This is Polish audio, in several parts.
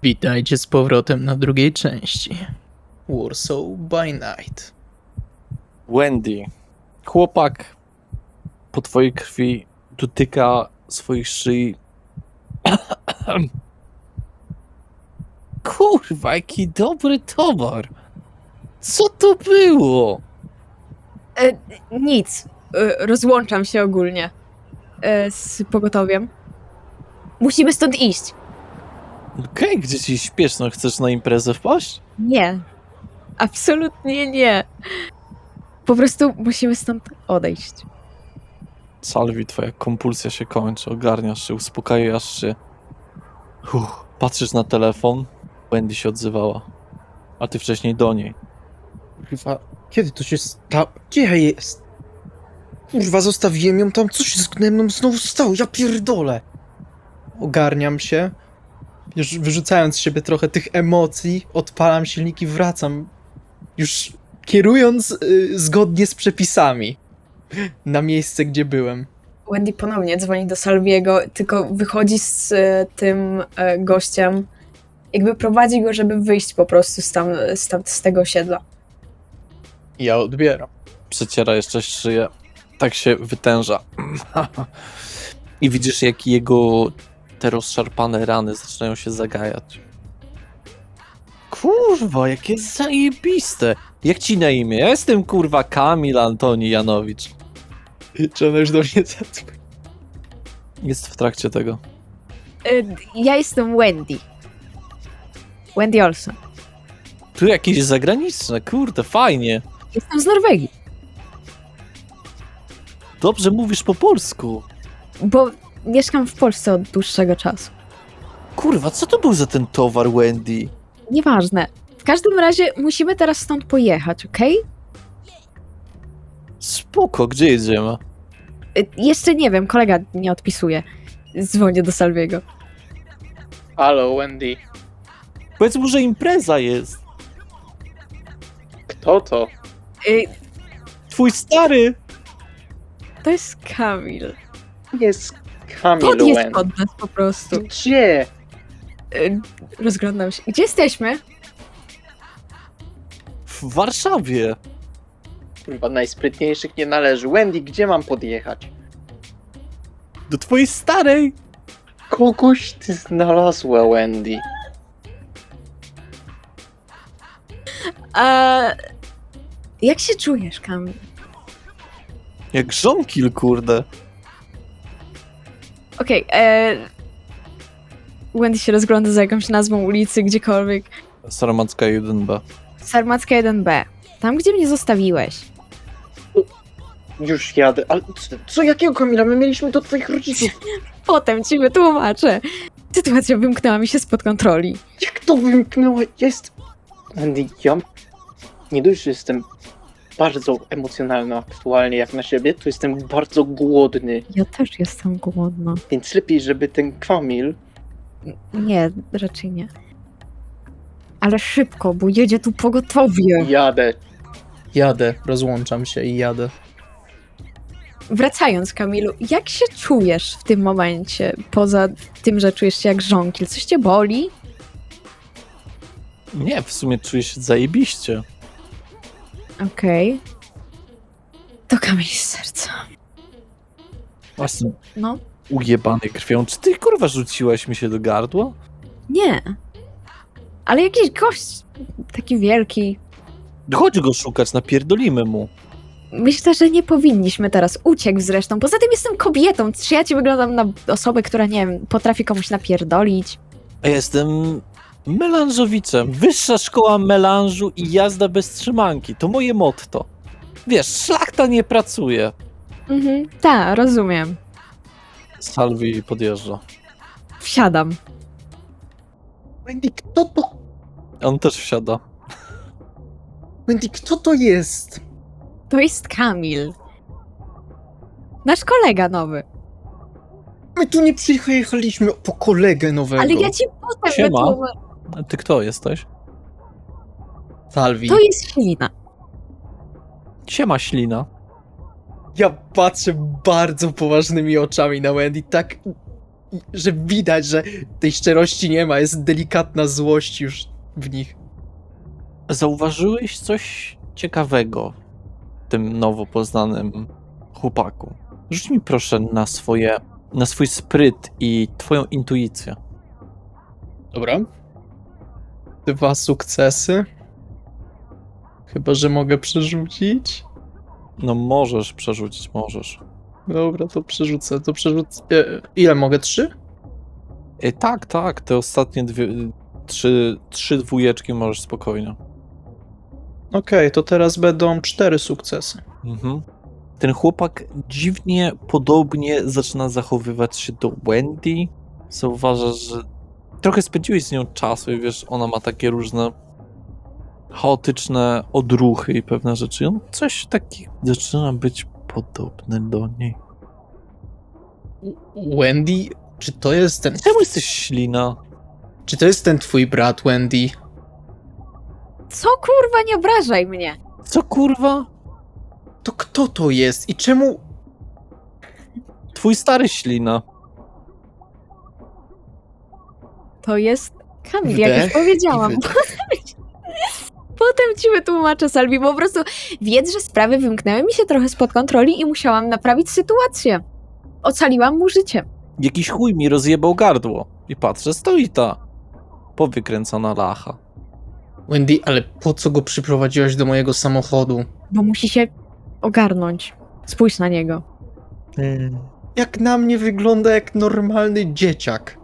Witajcie z powrotem na drugiej części. Warsaw by Night. Wendy, chłopak po twojej krwi dotyka swoich szyi. Kurwa, jaki dobry towar. Co to było? Nic. Rozłączam się ogólnie z pogotowiem. Musimy stąd iść. Okej, gdzie ci śpieszno? Chcesz na imprezę wpaść? Nie. Absolutnie nie. Po prostu musimy stąd odejść. Salwi, twoja kompulsja się kończy, ogarniasz się, uspokajasz się. Patrzysz na telefon, Wendy się odzywała, a ty wcześniej do niej. Kurwa, kiedy to się stało? Gdzie ja jest? Kurwa, zostawiłem ją tam, co się z mną znowu stało? Ja pierdolę! Ogarniam się, już wyrzucając z siebie trochę tych emocji, odpalam silnik i wracam. Już kierując zgodnie z przepisami na miejsce, gdzie byłem. Wendy ponownie dzwoni do Salviego, tylko wychodzi z tym gościem. Jakby prowadzi go, żeby wyjść po prostu z tego osiedla. Ja odbieram. Przeciera jeszcze szyję, tak się wytęża. I widzisz, jak jego te rozszarpane rany zaczynają się zagajać. Kurwa, jakie zajebiste! Jak ci na imię? Ja jestem kurwa Kamil Antoni Janowicz. Czy ona już do mnie zadzwoni? Jest w trakcie tego. Ja jestem Wendy. Wendy Olsen. Tu jakieś zagraniczne, kurde, fajnie. Jestem z Norwegii, Dobrze mówisz po polsku. bo mieszkam w Polsce od dłuższego czasu. Kurwa, co to był za ten towar, Wendy? Nieważne. W każdym razie musimy teraz stąd pojechać, okej? Spoko, gdzie jedziemy? Jeszcze nie wiem, kolega nie odpisuje. Dzwonię do Salviego. Halo, Wendy. Powiedz mu, że impreza jest. Kto to? Twój stary! To jest Kamil. Jest Kamil, Podjedź Wendy. pod nas po prostu. Gdzie? Rozglądam się. Gdzie jesteśmy? W Warszawie. Kurwa, najsprytniejszych nie należy. Wendy, gdzie mam podjechać? Do twojej starej. Kogoś ty znalazła, Wendy. Jak się czujesz, Kamil? Jak żonkil, kurde. Okej, Wendy się rozgląda za jakąś nazwą ulicy, gdziekolwiek. Sarmacka 1B. Sarmacka 1B. Tam, gdzie mnie zostawiłeś. Już jadę, ale co jakiego Kamila? My mieliśmy do twoich rodziców. Potem ci wytłumaczę. Sytuacja wymknęła mi się spod kontroli. Jak to wymknęła? Jest... Wendy, ja... Nie dość, że jestem bardzo emocjonalny aktualnie jak na siebie, to jestem bardzo głodny. Ja też jestem głodna. Więc lepiej, żeby ten Kamil... Nie, raczej nie. Ale szybko, bo jedzie tu pogotowie. Jadę. Jadę, rozłączam się i jadę. Wracając, Kamilu, jak się czujesz w tym momencie? Poza tym, że czujesz się jak żonkil. Coś cię boli? Nie, w sumie czuję się zajebiście. Okej. To kamień z serca. Właśnie No, ujebany krwią. Czy ty kurwa rzuciłaś mi się do gardła? nie. Ale jakiś gość taki wielki. Chodź go szukać, napierdolimy mu. Myślę, że nie powinniśmy teraz. Uciekł zresztą. Poza tym jestem kobietą. Czy ja ci wyglądam na osobę, która, nie wiem, potrafi komuś napierdolić? A ja jestem melanżowiczem. Wyższa szkoła melanżu i jazda bez trzymanki. To moje motto. Wiesz, szlachta nie pracuje. Mhm, tak, rozumiem. Salvi podjeżdża. Wsiadam. Wendy, kto to? On też wsiada. Wendy, kto to jest? To jest Kamil. Nasz kolega nowy. My tu nie przyjechaliśmy po kolegę nowego. Ale ja ci potem Siema. wytłumaczę. A ty kto jesteś? Salvi. To jest Ślina. Siema, ślina. Ja patrzę bardzo poważnymi oczami na Wendy, tak że widać, że tej szczerości nie ma, jest delikatna złość już w nich. Zauważyłeś coś ciekawego w tym nowo poznanym chłopaku? Rzuć mi proszę na swój spryt i twoją intuicję. Dobra. 2 sukcesy. Chyba, że mogę przerzucić. No możesz przerzucić, możesz. Dobra, to przerzucę. Ile mogę? 3? Tak, te ostatnie trzy dwójeczki możesz spokojnie. Okej, to teraz będą 4 sukcesy. Mhm. Ten chłopak dziwnie podobnie zaczyna zachowywać się do Wendy. Zauważasz, że trochę spędziłeś z nią czasu i wiesz, ona ma takie różne chaotyczne odruchy i pewne rzeczy. I on coś takiego zaczyna być podobny do niej. Wendy? Czy to jest ten... Czemu jesteś ślina? Czy to jest ten twój brat, Wendy? Co kurwa, nie obrażaj mnie! Co kurwa? To kto to jest i czemu... Twój stary ślina. To jest Kamil, jak już Wdech powiedziałam. i wydech. Potem ci wytłumaczę, Salvi, bo po prostu wiedz, że sprawy wymknęły mi się trochę spod kontroli i musiałam naprawić sytuację. Ocaliłam mu życie. Jakiś chuj mi rozjebał gardło. I patrzę, stoi ta powykręcona lacha. Wendy, ale po co go przyprowadziłaś do mojego samochodu? Bo musi się ogarnąć. Spójrz na niego. Jak na mnie wygląda jak normalny dzieciak.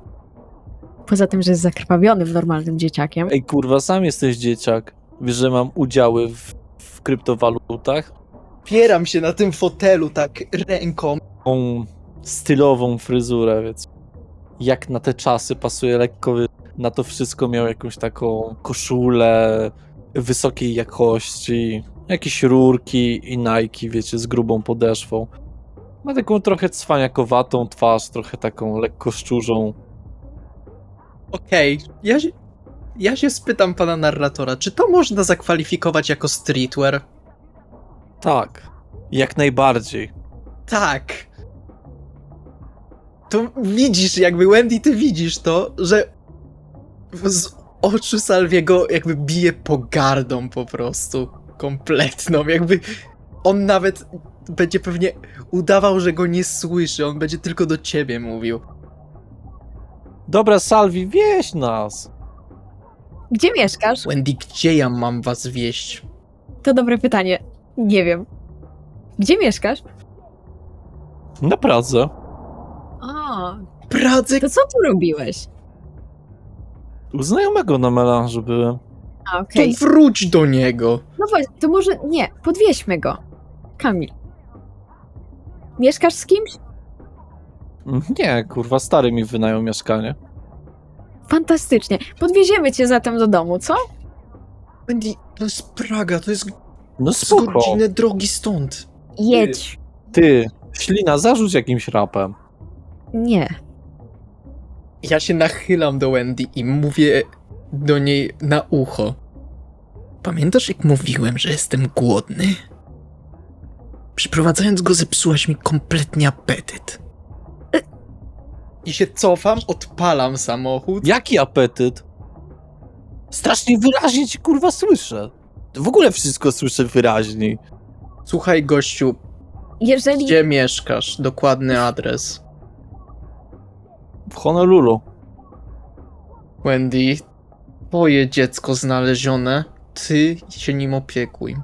Poza tym, że jest zakrwawiony normalnym dzieciakiem. Ej kurwa, sam jesteś dzieciak. Wiesz, że mam udziały w kryptowalutach? Opieram się na tym fotelu tak ręką. Tą stylową fryzurę, więc jak na te czasy pasuje lekko. Na to wszystko miał jakąś taką koszulę wysokiej jakości, jakieś rurki i Nike, wiecie, z grubą podeszwą. Ma taką trochę cwaniakowatą twarz, trochę taką lekko szczurzą. Okej, ja się spytam pana narratora, czy to można zakwalifikować jako streetwear? Tak, jak najbardziej. Tak. To widzisz, jakby Wendy, ty widzisz to, że z oczu Salviego jakby bije pogardą po prostu. Kompletną, jakby on nawet będzie pewnie udawał, że go nie słyszy, on będzie tylko do ciebie mówił. Dobra, Salvi, wieź nas! Gdzie mieszkasz? Wendy, gdzie ja mam was wieść? To dobre pytanie. Nie wiem. Gdzie mieszkasz? Na Pradze. O, Pradze, to co tu robiłeś? U znajomego na melanżu byłem. A, to okej. wróć do niego. No właśnie, to może nie, podwieźmy go. Kamil. Mieszkasz z kimś? Nie, kurwa, stary mi wynajął mieszkanie. Fantastycznie. Podwieziemy cię zatem do domu, co? Wendy, to jest Praga, to jest No z spoko. godzinę drogi stąd. Jedź. Ty, ślina, zarzuć jakimś rapem. Nie. Ja się nachylam do Wendy i mówię do niej na ucho. Pamiętasz, jak mówiłem, że jestem głodny? Przyprowadzając go, zepsułaś mi kompletnie apetyt. I się cofam, odpalam samochód. Jaki apetyt? Strasznie wyraźnie ci kurwa słyszę. W ogóle wszystko słyszę wyraźniej. Słuchaj, gościu, Jeżeli... gdzie mieszkasz? Dokładny adres. W Honolulu. Wendy, twoje dziecko znalezione, ty się nim opiekuj.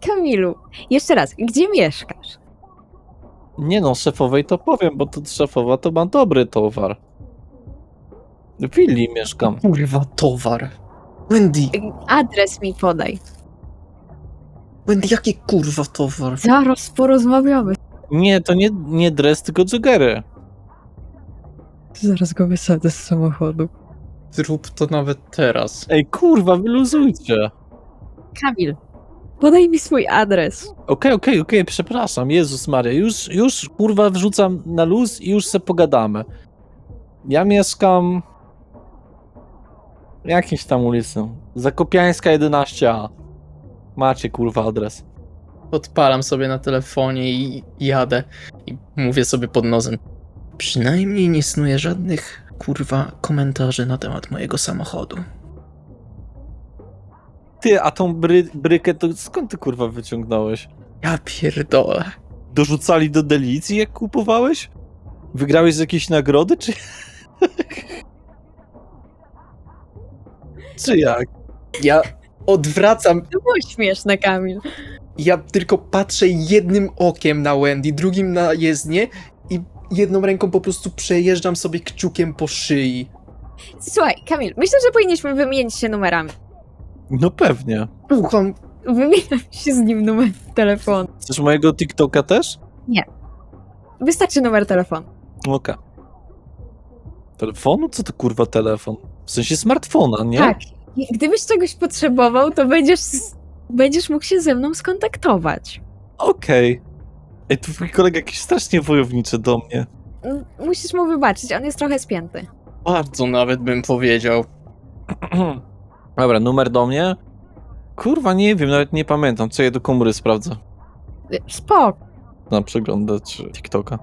Kamilu, jeszcze raz, gdzie mieszkasz? Nie no, szefowej to powiem, bo to szefowa to ma dobry towar. W willi mieszkam. Kurwa, towar. Wendy, Adres mi podaj. Wendy, jaki kurwa towar? Zaraz porozmawiamy. Nie, to nie dres, tylko dżegery. Zaraz go wysadzę z samochodu. Zrób to nawet teraz. Ej, kurwa, wyluzujcie. Kamil, podaj mi swój adres. Okej, przepraszam, Jezus Maria, już kurwa wrzucam na luz i już se pogadamy. Ja mieszkam... Jakimś tam ulicy. Zakopiańska 11A. Macie kurwa adres. Odpalam sobie na telefonie i jadę. I mówię sobie pod nosem. Przynajmniej nie snuję żadnych, kurwa, komentarzy na temat mojego samochodu. Ty, a tą brykę to skąd ty kurwa wyciągnąłeś? Ja pierdolę. Dorzucali do delicji jak kupowałeś? Wygrałeś z jakiejś nagrody, czy... czy jak? Ja odwracam, To było śmieszne, Kamil. ja tylko patrzę jednym okiem na Wendy, drugim na jezdnię i jedną ręką po prostu przejeżdżam sobie kciukiem po szyi. Słuchaj, Kamil, myślę, że powinniśmy wymienić się numerami. No pewnie. Słucham, Wymieniam się z nim numer telefonu. Chcesz mojego TikToka też? Wystarczy numer telefonu. Okej. Telefonu? Co to kurwa telefon? W sensie smartfona, nie? Tak. I gdybyś czegoś potrzebował, to będziesz mógł się ze mną skontaktować. Okej. Ej, tu twój kolega jakiś strasznie wojowniczy do mnie. Musisz mu wybaczyć, on jest trochę spięty. bardzo nawet bym powiedział. Dobra, numer do mnie? Kurwa, nie wiem, nawet nie pamiętam. Co ja do komóry sprawdzę? Spoko. Na przeglądać TikToka.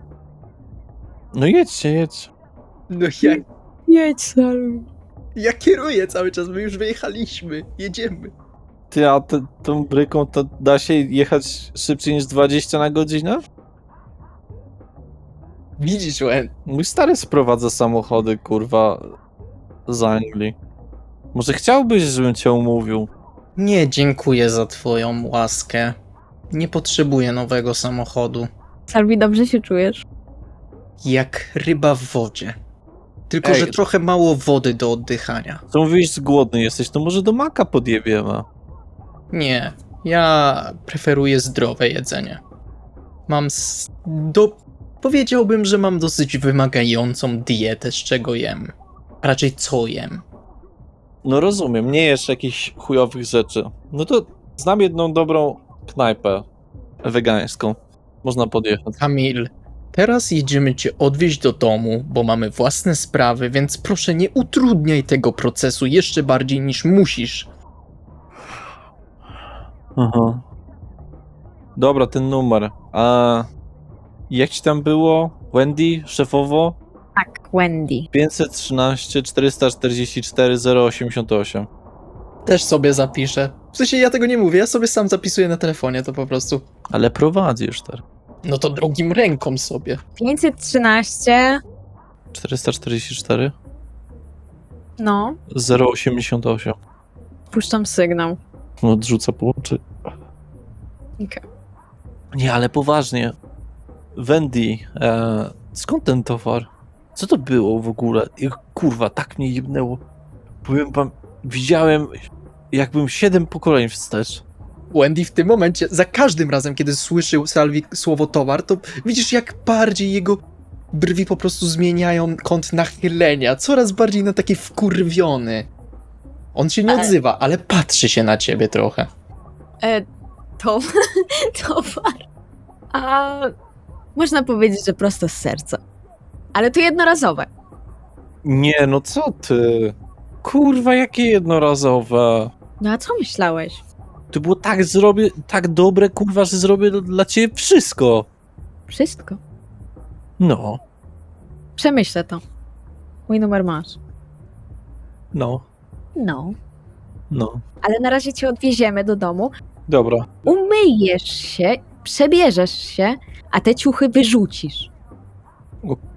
No jedźcie. No ja, Jedź, Salvi. ja kieruję cały czas, my już wyjechaliśmy, jedziemy. Ty, a tą bryką to da się jechać szybciej niż 20 na godzinę? Widzisz, Wendy? Mój stary sprowadza samochody, kurwa, z Anglii. Może chciałbyś, żebym cię umówił? Nie dziękuję za twoją łaskę. Nie potrzebuję nowego samochodu. Salvi, dobrze się czujesz? Jak ryba w wodzie. Tylko, Ej. że trochę mało wody do oddychania. Co mówisz, że głodny jesteś, to może do Maka podjebiemy. Nie, ja preferuję zdrowe jedzenie. Powiedziałbym, że mam dosyć wymagającą dietę, z czego jem. A raczej co jem. No rozumiem, nie jesz jakichś chujowych rzeczy. No to znam jedną dobrą knajpę wegańską. Można podjechać. Kamil, teraz jedziemy cię odwieźć do domu, bo mamy własne sprawy, więc proszę nie utrudniaj tego procesu jeszcze bardziej niż musisz. Aha. Dobra, ten numer. A jak ci tam było? Wendy, szefowo? Tak, Wendy. 513 444 088. Też sobie zapiszę. W sensie ja tego nie mówię, ja sobie sam zapisuję na telefonie to po prostu. Ale prowadzisz teraz. No to drugim ręką sobie. 513. 444 No, 088. puszczam sygnał. Odrzuca połączenie. Okej. Nie, ale poważnie. Wendy, skąd ten towar? Co to było w ogóle? Kurwa, tak mnie jebnęło. Powiem wam, widziałem jakbym 7 pokoleń wstecz. Wendy w tym momencie, za każdym razem, kiedy słyszy Salvi słowo towar, to widzisz jak bardziej jego brwi po prostu zmieniają kąt nachylenia, coraz bardziej na taki wkurwiony. On się nie Ale- odzywa, ale patrzy się na ciebie trochę. To... Towar. A... Można powiedzieć, że prosto z serca. Ale to jednorazowe. Nie, no co ty? Kurwa, jakie jednorazowe. No a co myślałeś? To było tak dobre, kurwa, że zrobię dla ciebie wszystko. Wszystko. No, Przemyślę to. Mój numer masz. no. Ale na razie cię odwieziemy do domu. Dobra. Umyjesz się, przebierzesz się, a te ciuchy wyrzucisz.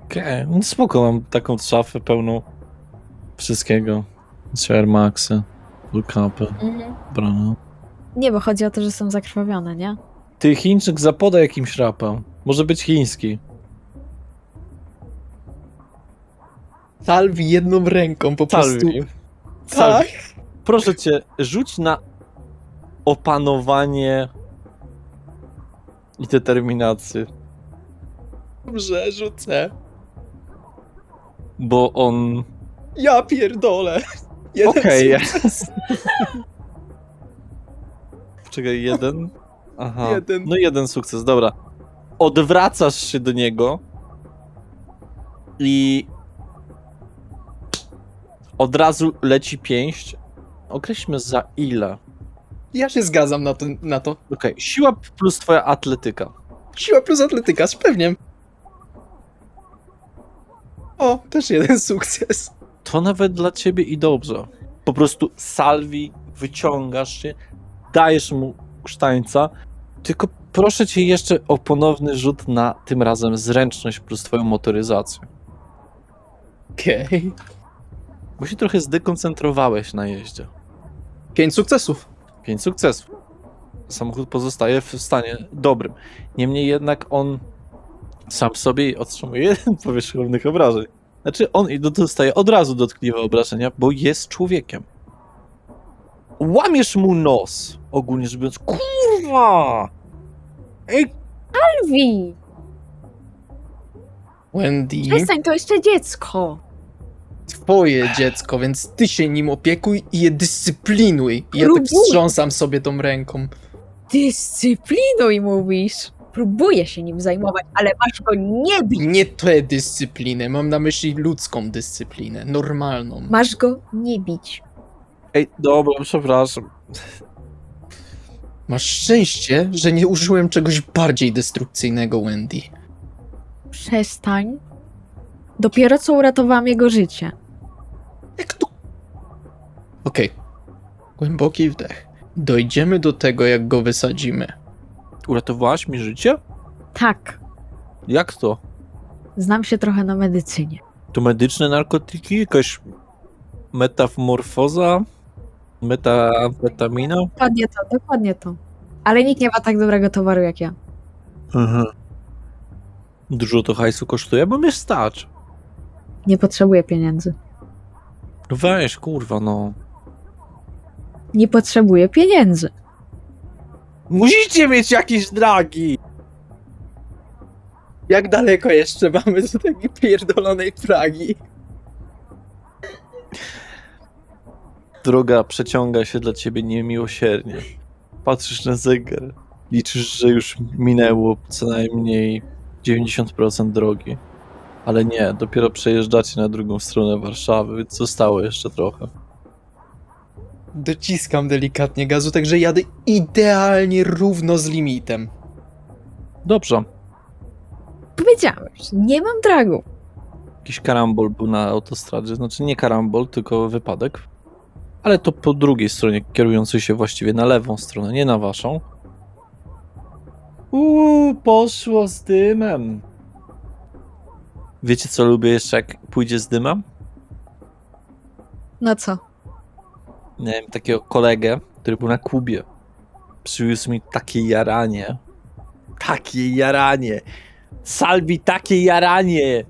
Okej, no spoko, mam taką szafę pełną wszystkiego. Air Maxy, full capy, dobra, no. Nie, bo chodzi o to, że są zakrwawione, nie? Ty, Chińczyk zapoda jakimś rapem. Może być chiński. Salvi jedną ręką po prostu. Salvi. Tak. Proszę cię, rzuć na opanowanie i determinację, Dobrze, rzucę. bo on... Ja pierdolę. Jeden Okej. sukces. Czekaj, jeden? Aha, Jeden. no jeden sukces, dobra. Odwracasz się do niego i od razu leci pięść. Określmy za ile. Ja się zgadzam na to. Okej, siła plus twoja atletyka. Siła plus atletyka, z pewnie. O, też jeden sukces. To nawet dla ciebie i dobrze. Po prostu Salvi, wyciągasz się, dajesz mu sztańca, tylko proszę cię jeszcze o ponowny rzut na tym razem zręczność plus twoją motoryzację. Okej. Bo się trochę zdekoncentrowałeś na jeździe. 5 sukcesów. 5 sukcesów. Samochód pozostaje w stanie dobrym. Niemniej jednak on sam sobie otrzymuje 1 powierzchownych obrażeń. Znaczy on dostaje od razu dotkliwe obrażenia, bo jest człowiekiem. Łamiesz mu nos, ogólnie rzecz biorąc. Kurwa! Ej, Salvi! Wendy, Przestań, to jeszcze dziecko! twoje dziecko, więc ty się nim opiekuj i je dyscyplinuj. Ja tak Próbuję. wstrząsam sobie tą ręką. Dyscyplinuj, mówisz. Próbuję się nim zajmować, ale masz go nie bić. Nie tę dyscyplinę, mam na myśli ludzką dyscyplinę, normalną. Masz go nie bić. ej, dobra, przepraszam. Masz szczęście, że nie użyłem czegoś bardziej destrukcyjnego, Wendy. Przestań. Dopiero co uratowałam jego życie. Jak to? Okej. Głęboki wdech. Dojdziemy do tego, jak go wysadzimy. Uratowałaś mi życie? Tak, Jak to? znam się trochę na medycynie. To medyczne narkotyki? Jakaś metamorfoza? Metamfetamina? Dokładnie to. Ale nikt nie ma tak dobrego towaru jak ja. Mhm. Dużo to hajsu kosztuje, bo mnie stać. Nie potrzebuję pieniędzy. No weź, kurwa, no. Nie potrzebuję pieniędzy. Musicie mieć jakieś dragi! Jak daleko jeszcze mamy do takiej pierdolonej Pragi? Droga przeciąga się dla ciebie niemiłosiernie. Patrzysz na zegar. Liczysz, że już minęło co najmniej 90% drogi. Ale nie, dopiero przejeżdżacie na drugą stronę Warszawy, więc zostało jeszcze trochę. Dociskam delikatnie gazu, także jadę idealnie równo z limitem. Dobrze. Powiedziałeś, nie mam dragu. Jakiś karambol był na autostradzie. Znaczy nie karambol, tylko wypadek. Ale to po drugiej stronie, kierującej się właściwie na lewą stronę, nie na waszą. Poszło z dymem. Wiecie, co lubię jeszcze, jak pójdzie z dymem? No co? Nie wiem, takiego kolegę, który był na Kubie. Przywiózł mi takie jaranie. Takie jaranie. Salvi, takie jaranie.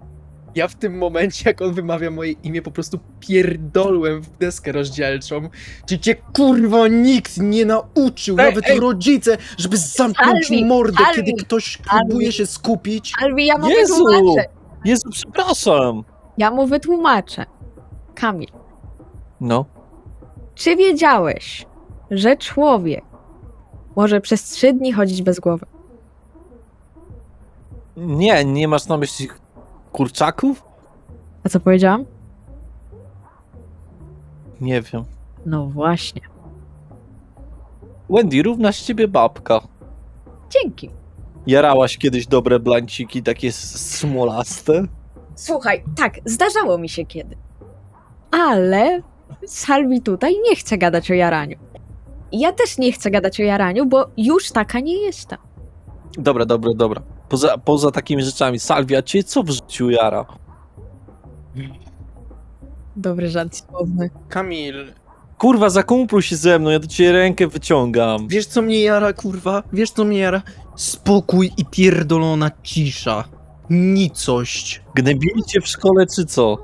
Ja w tym momencie, jak on wymawia moje imię, po prostu pierdolłem w deskę rozdzielczą. Czy cię kurwa nikt nie nauczył, nawet rodzice, żeby zamknąć Salvi, mordę, Salvi, kiedy ktoś próbuje się skupić? Albi, ja mu Jezu! wytłumaczę. Jezu, przepraszam. Ja mu wytłumaczę. Kamil, No. czy wiedziałeś, że człowiek może przez 3 dni chodzić bez głowy? Nie, nie masz na myśli kurczaków? A co powiedziałam? Nie wiem. No właśnie. Wendy, równa z ciebie babka. Dzięki. Jarałaś kiedyś dobre blanciki, takie smolaste? Słuchaj, tak, zdarzało mi się kiedy. Ale Salvi tutaj nie chce gadać o jaraniu. Ja też nie chcę gadać o jaraniu, bo już taka nie jestem. Dobra. Poza takimi rzeczami, Salvia, cię co w życiu jara? Dobry żart słowny. Kamil, Kurwa, zakumpluj się ze mną, ja do ciebie rękę wyciągam. wiesz co mnie jara, kurwa? Wiesz co mnie jara? Spokój i pierdolona cisza. Nicość. Gnębili cię w szkole, czy co?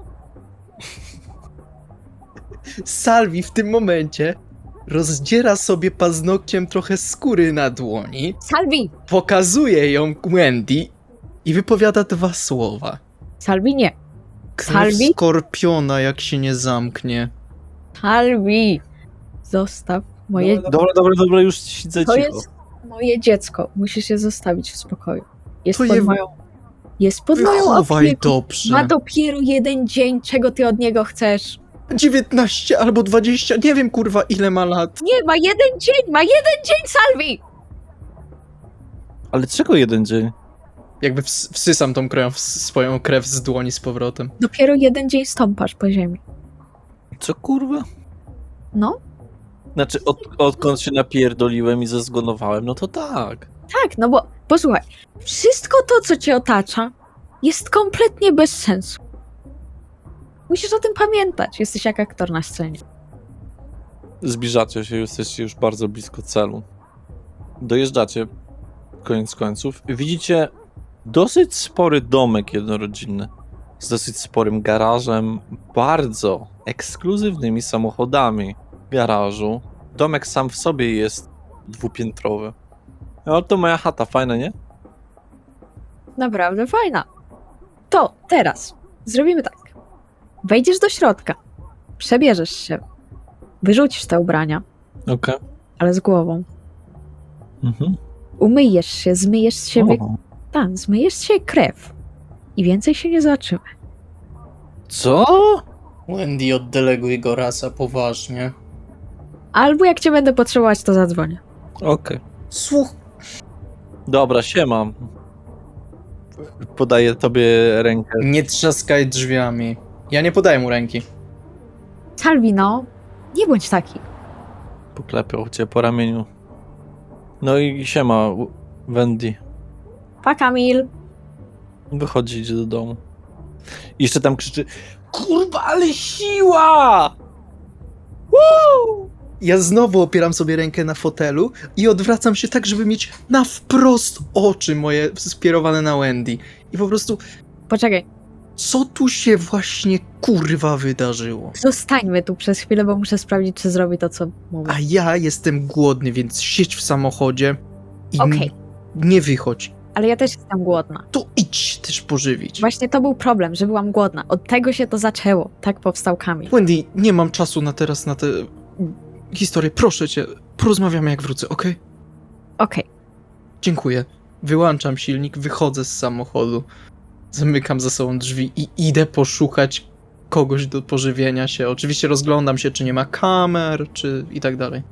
Salvi w tym momencie rozdziera sobie paznokciem trochę skóry na dłoni, Salvi! pokazuje ją Wendy i wypowiada 2 słowa. Salvi nie. Krew Salvi? skorpiona, jak się nie zamknie. Salvi! Zostaw moje... Dobra, już siedzę To cicho. jest moje dziecko. Musisz je zostawić w spokoju. Jest To pod je- moją... Jest pod moją Wychowaj opieką. dobrze. Ma dopiero 1 dzień, czego ty od niego chcesz. 19 albo 20, nie wiem kurwa ile ma lat. Nie, ma 1 dzień, Salvi! Ale czego 1 dzień? Jakby wsysam tą swoją krew z dłoni z powrotem. Dopiero 1 dzień stąpasz po ziemi. Co kurwa? No, Znaczy, odkąd się napierdoliłem i zezgonowałem, no to tak. tak, no bo posłuchaj, wszystko to, co cię otacza, jest kompletnie bez sensu. Musisz o tym pamiętać. Jesteś jak aktor na scenie. Zbliżacie się, jesteście już bardzo blisko celu. Dojeżdżacie, koniec końców. Widzicie dosyć spory domek jednorodzinny z dosyć sporym garażem, bardzo ekskluzywnymi samochodami w garażu. Domek sam w sobie jest dwupiętrowy. No to moja chata, fajna, nie? Naprawdę fajna. To teraz zrobimy tak. Wejdziesz do środka, przebierzesz się, wyrzucisz te ubrania, Okej. ale z głową. Mhm. Umyjesz się, zmyjesz z siebie, O. tak, zmyjesz z siebie krew. I więcej się nie zobaczymy. Co? Wendy, oddeleguj go rasa poważnie. Albo jak cię będę potrzebować, to zadzwonię. Okej. Słuch... Dobra, siema. Podaję tobie rękę. Nie trzaskaj drzwiami. Ja nie podaję mu ręki. Salvino, nie bądź taki. Poklepiał cię po ramieniu. No i siema, Wendy. Pa, Kamil. Wychodzi, idzie do domu. I jeszcze tam krzyczy: kurwa, ale siła! Woo! Ja znowu opieram sobie rękę na fotelu i odwracam się tak, żeby mieć na wprost oczy moje skierowane na Wendy. I po prostu, Poczekaj, co tu się właśnie kurwa wydarzyło? zostańmy tu przez chwilę, bo muszę sprawdzić, czy zrobi to, co mówię. A ja jestem głodny, więc siedź w samochodzie i Okej. nie wychodź. Ale ja też jestem głodna. To idź też pożywić. Właśnie to był problem, że byłam głodna. Od tego się to zaczęło. Tak powstał Kamil. Wendy, nie mam czasu na teraz na tę historię. Proszę cię, porozmawiamy jak wrócę, okej? Okej. Dziękuję. Wyłączam silnik, wychodzę z samochodu, zamykam za sobą drzwi i idę poszukać kogoś do pożywienia się. Oczywiście rozglądam się, czy nie ma kamer, czy i tak dalej.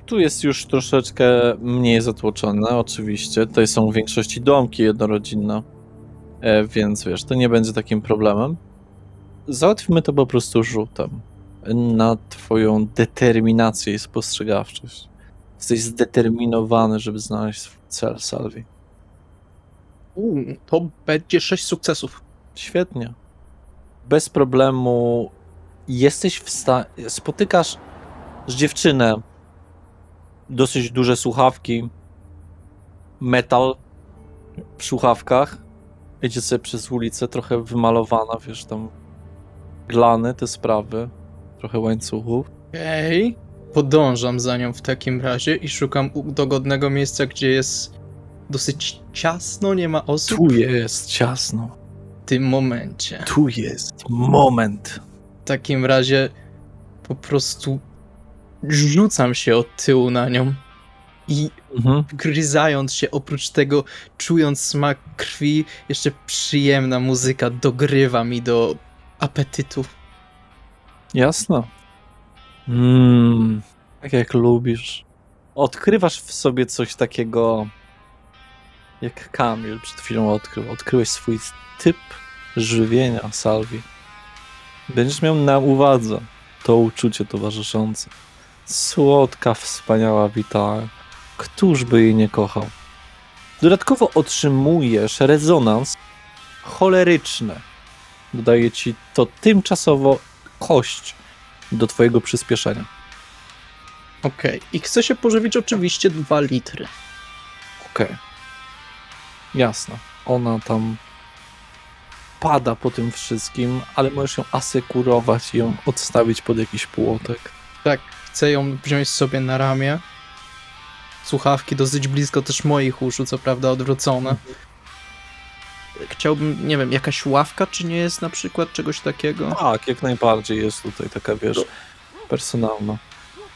Tu jest już troszeczkę mniej zatłoczone, oczywiście. Tutaj są w większości domki jednorodzinne, więc wiesz, to nie będzie takim problemem. Załatwimy to po prostu rzutem na twoją determinację i spostrzegawczość. Jesteś zdeterminowany, żeby znaleźć swój cel, Salvi. To będzie 6 sukcesów. Świetnie. Bez problemu jesteś w stanie... Spotykasz dziewczynę, dosyć duże słuchawki, metal w słuchawkach. Idzie sobie przez ulicę, trochę wymalowana, wiesz, tam glany, te sprawy, trochę łańcuchów. Okej. Podążam za nią w takim razie i szukam dogodnego miejsca, gdzie jest dosyć ciasno, nie ma osób Tu jest ciasno, w tym momencie. tu jest moment. W takim razie po prostu rzucam się od tyłu na nią i gryzając się, oprócz tego czując smak krwi, jeszcze przyjemna muzyka dogrywa mi do apetytu. Jasne. Tak jak lubisz. Odkrywasz w sobie coś takiego, jak Kamil przed chwilą odkrył. Odkryłeś swój typ żywienia, Salvi. Będziesz miał na uwadze to uczucie towarzyszące. Słodka, wspaniała Wita. Któż by jej nie kochał? Dodatkowo otrzymujesz rezonans choleryczny. Dodaje ci to tymczasowo kość do twojego przyspieszenia. Okej. I chcę się pożywić oczywiście 2 litry. Okej. Jasne. Ona tam pada po tym wszystkim, ale możesz ją asekurować i ją odstawić pod jakiś płotek. Tak, chcę ją wziąć sobie na ramię. Słuchawki dosyć blisko też moich uszu, co prawda odwrócone. Chciałbym, nie wiem, jakaś ławka, czy nie jest na przykład czegoś takiego? Tak, jak najbardziej jest tutaj taka, wiesz, personalna.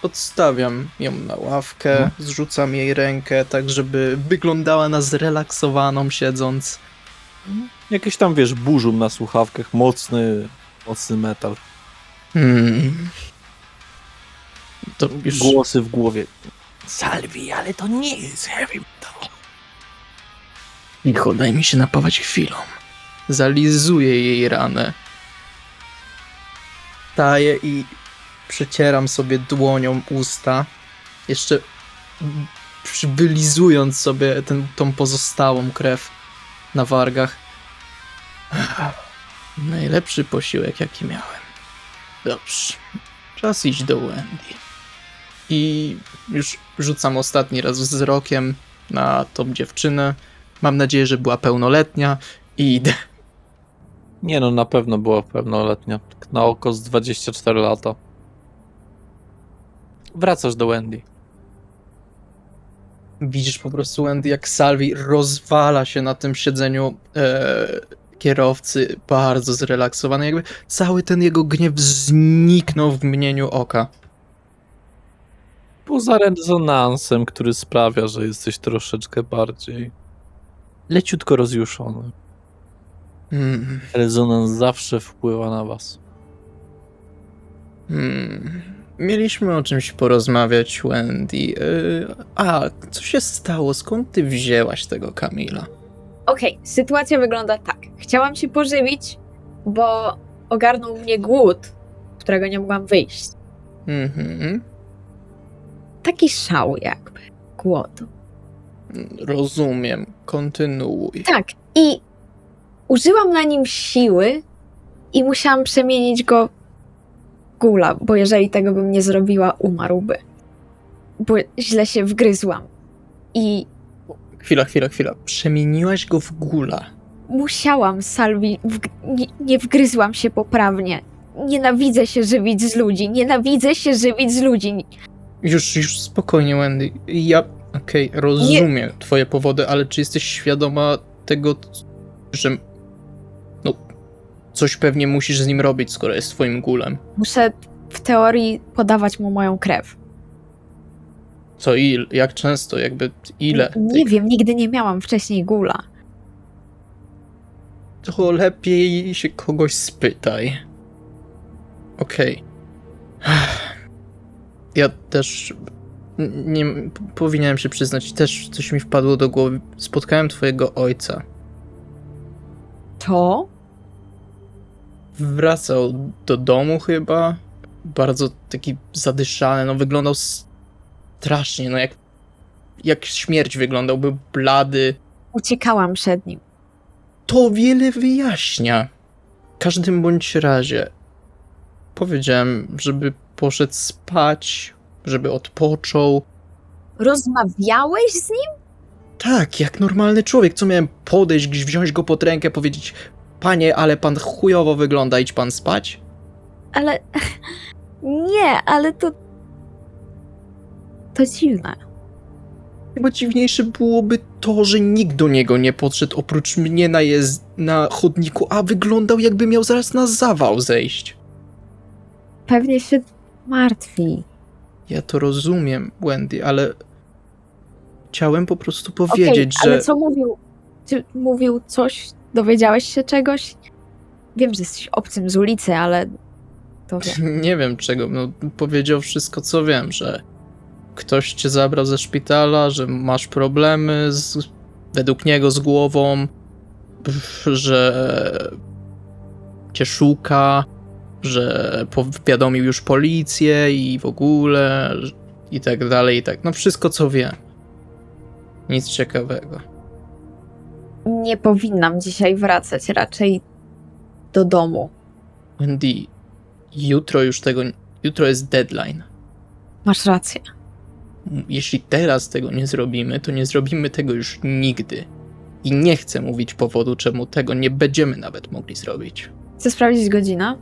Odstawiam ją na ławkę, zrzucam jej rękę, tak żeby wyglądała na zrelaksowaną siedząc. Jakiś tam, wiesz, burzum na słuchawkach, mocny metal. To już... Głosy w głowie. Salvi, ale to nie jest heavy metal. Cicho, daj mi się napawać chwilą. Zalizuję jej ranę. Staję i przecieram sobie dłonią usta. Jeszcze wylizując sobie tą pozostałą krew na wargach. Najlepszy posiłek, jaki miałem. Dobrze. Czas iść do Wendy. I już rzucam ostatni raz wzrokiem na tą dziewczynę. Mam nadzieję, że była pełnoletnia i idę. Nie no, na pewno była pełnoletnia. Tak na oko z 24 lata. Wracasz do Wendy. Widzisz po prostu Wendy, jak Salvi rozwala się na tym siedzeniu kierowcy, bardzo zrelaksowany. Jakby cały ten jego gniew zniknął w mgnieniu oka. Poza rezonansem, który sprawia, że jesteś troszeczkę bardziej leciutko rozjuszony. Rezonans zawsze wpływa na was. Mieliśmy o czymś porozmawiać, Wendy. Co się stało? Skąd ty wzięłaś tego Kamila? Okej, sytuacja wygląda tak. Chciałam się pożywić, bo ogarnął mnie głód, z którego nie mogłam wyjść. Taki szał jakby głodu. Rozumiem. Kontynuuj. Tak, i użyłam na nim siły i musiałam przemienić go w gula, bo jeżeli tego bym nie zrobiła, umarłby. Bo źle się wgryzłam. I Chwila. Przemieniłaś go w gula. musiałam, Salvi, nie wgryzłam się poprawnie. Nienawidzę się żywić z ludzi. Już spokojnie, Wendy. Okej, rozumiem twoje powody, ale czy jesteś świadoma tego, że coś pewnie musisz z nim robić, skoro jest twoim gulem? Muszę w teorii podawać mu moją krew. Jak często, ile? Nie wiem, nigdy nie miałam wcześniej gula. To lepiej się kogoś spytaj. Okej. Ja też nie powinienem się przyznać, też coś mi wpadło do głowy. Spotkałem twojego ojca. To? Wracał do domu chyba. Bardzo taki zadyszany, wyglądał strasznie, jak śmierć wyglądał, był blady. Uciekałam przed nim. To wiele wyjaśnia. W każdym bądź razie powiedziałem, żeby poszedł spać, żeby odpoczął. Rozmawiałeś z nim? Tak, jak normalny człowiek. Co miałem podejść, wziąć go pod rękę, powiedzieć: panie, ale pan chujowo wygląda, idź pan spać? Ale... Nie, ale to... To dziwne. Chyba dziwniejsze byłoby to, że nikt do niego nie podszedł oprócz mnie na chodniku, a wyglądał, jakby miał zaraz na zawał zejść. Pewnie się martwi. Ja to rozumiem, Wendy, ale chciałem po prostu powiedzieć, ale że... co mówił? Czy mówił coś? Dowiedziałeś się czegoś? Wiem, że jesteś obcym z ulicy, ale to wiem. Nie wiem czego, powiedział wszystko, co wiem, że ktoś cię zabrał ze szpitala, że masz problemy według niego z głową, że cię szuka, że powiadomił już policję i w ogóle i tak dalej, i tak. Wszystko, co wiem. Nic ciekawego. Nie powinnam dzisiaj wracać, raczej do domu. Wendy, jutro jest deadline. Masz rację. Jeśli teraz tego nie zrobimy, to nie zrobimy tego już nigdy. I nie chcę mówić powodu, czemu tego nie będziemy nawet mogli zrobić. Chcę sprawdzić godzinę.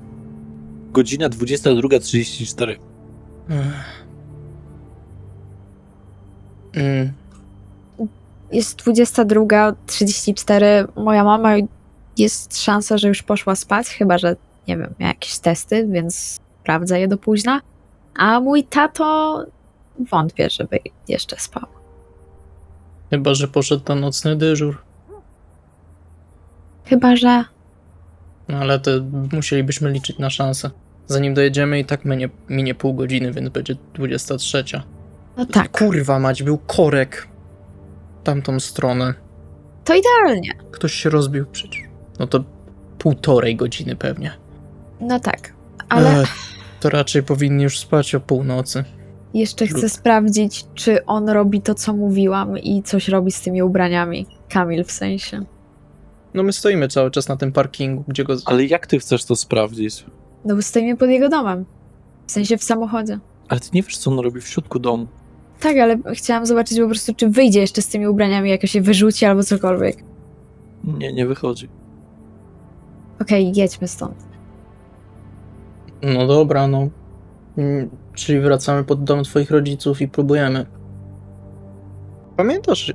Godzina 22:34. Jest 22:34. Moja mama jest szansa, że już poszła spać, chyba że, nie wiem, miała jakieś testy, więc sprawdza je do późna. A mój tato wątpię, żeby jeszcze spał. Chyba że poszedł na nocny dyżur. Chyba że... Ale to musielibyśmy liczyć na szansę. Zanim dojedziemy i tak minie pół godziny, więc będzie 23. No tak. Kurwa mać, był korek. Tamtą stronę. To idealnie. Ktoś się rozbił przecież. No to 1,5 godziny pewnie. No tak, ale To raczej powinni już spać o północy. jeszcze chcę sprawdzić, czy on robi to, co mówiłam i coś robi z tymi ubraniami. Kamil w sensie. No my stoimy cały czas na tym parkingu, gdzie go... Ale jak ty chcesz to sprawdzić? No bo stoimy pod jego domem. W sensie w samochodzie. Ale ty nie wiesz, co on robi w środku domu. Tak, ale chciałam zobaczyć po prostu, czy wyjdzie jeszcze z tymi ubraniami, jak się wyrzuci albo cokolwiek. Nie wychodzi. Okej, jedźmy stąd. No dobra, no. Czyli wracamy pod dom twoich rodziców i próbujemy. Pamiętasz,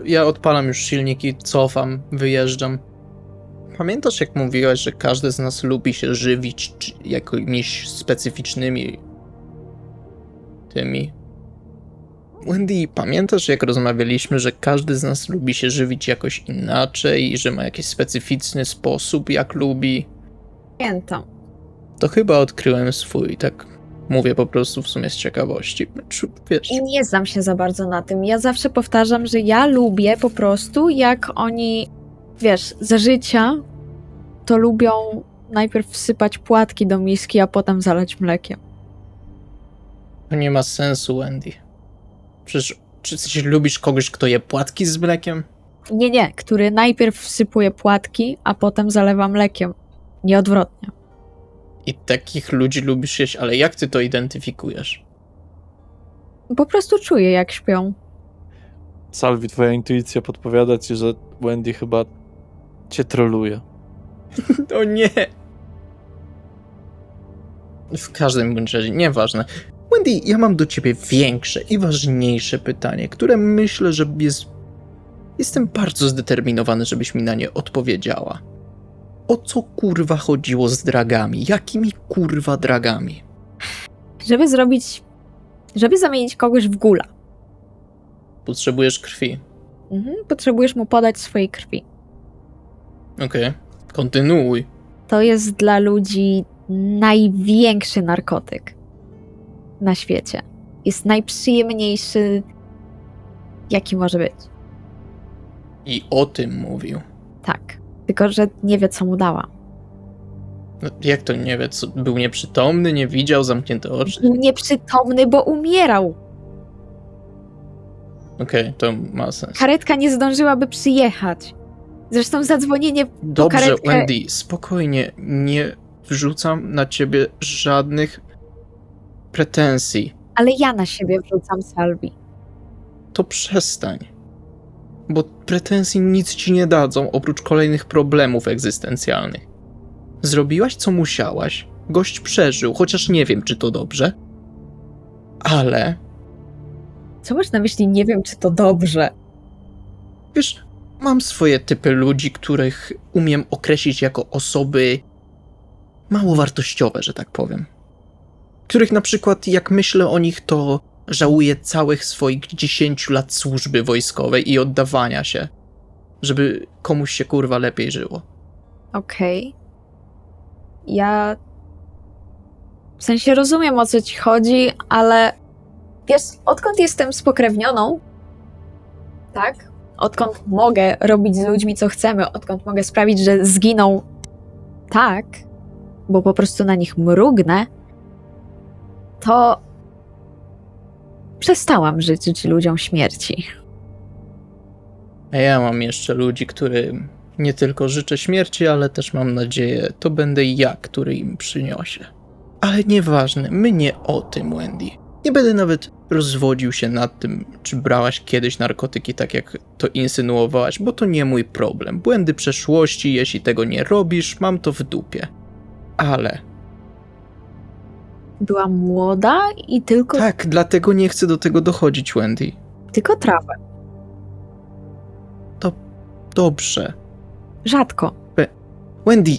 ja odpalam już silnik i cofam, wyjeżdżam. Pamiętasz, jak mówiłaś, że każdy z nas lubi się żywić jakimiś specyficznymi tymi? Wendy, pamiętasz, jak rozmawialiśmy, że każdy z nas lubi się żywić jakoś inaczej i że ma jakiś specyficzny sposób, jak lubi? Pamiętam. To chyba odkryłem swój, tak mówię po prostu w sumie z ciekawości. Wiesz, Nie znam się za bardzo na tym. Ja zawsze powtarzam, że ja lubię po prostu, jak oni, wiesz, za życia to lubią najpierw wsypać płatki do miski, a potem zalać mlekiem. to nie ma sensu, Wendy. Przecież, czy ty lubisz kogoś, kto je płatki z mlekiem? Nie, który najpierw wsypuje płatki, a potem zalewa mlekiem. Nie odwrotnie. I takich ludzi lubisz jeść, ale jak ty to identyfikujesz? Po prostu czuję, jak śpią. Salvi, twoja intuicja podpowiada ci, że Wendy chyba cię troluje. O nie! W każdym bądź razie, nieważne. Wendy, ja mam do ciebie większe i ważniejsze pytanie, które myślę, że jestem bardzo zdeterminowany, żebyś mi na nie odpowiedziała. O co kurwa chodziło z dragami? Jakimi kurwa dragami? Żeby zamienić kogoś w gula. Potrzebujesz krwi. Potrzebujesz mu podać swojej krwi. Okej, kontynuuj. To jest dla ludzi największy narkotyk na świecie. Jest najprzyjemniejszy, jaki może być. I o tym mówił. Tak. Tylko, że nie wie, co mu dała. No, jak to nie wie, co, był nieprzytomny, nie widział, zamknięte oczy? Był nieprzytomny, bo umierał. Okej, to ma sens. Karetka nie zdążyłaby przyjechać. Zresztą zadzwonienie po Dobrze, karetkę... Wendy, spokojnie, nie wrzucam na ciebie żadnych pretensji. Ale ja na siebie wrzucam Salvi. To przestań. Bo pretensji nic ci nie dadzą, oprócz kolejnych problemów egzystencjalnych. Zrobiłaś, co musiałaś. Gość przeżył, chociaż nie wiem, czy to dobrze. Ale, Co masz na myśli? Nie wiem, czy to dobrze. wiesz, mam swoje typy ludzi, których umiem określić jako osoby mało wartościowe, że tak powiem. Których na przykład, jak myślę o nich, to żałuję całych swoich 10 lat służby wojskowej i oddawania się, żeby komuś się kurwa lepiej żyło. Okej. Ja... W sensie rozumiem, o co ci chodzi, ale... Wiesz, odkąd jestem spokrewnioną, tak? Odkąd mogę robić z ludźmi, co chcemy, odkąd mogę sprawić, że zginą tak, bo po prostu na nich mrugnę, to przestałam życzyć ludziom śmierci. A ja mam jeszcze ludzi, którym nie tylko życzę śmierci, ale też mam nadzieję, to będę ja, który im przyniosę. Ale nieważne, my nie o tym, Wendy. Nie będę nawet rozwodził się nad tym, czy brałaś kiedyś narkotyki tak jak to insynuowałaś, bo to nie mój problem. Błędy przeszłości, jeśli tego nie robisz, mam to w dupie. Ale... Byłam młoda i tylko, Tak, dlatego nie chcę do tego dochodzić, Wendy. tylko trawę. To dobrze. Rzadko. Wendy!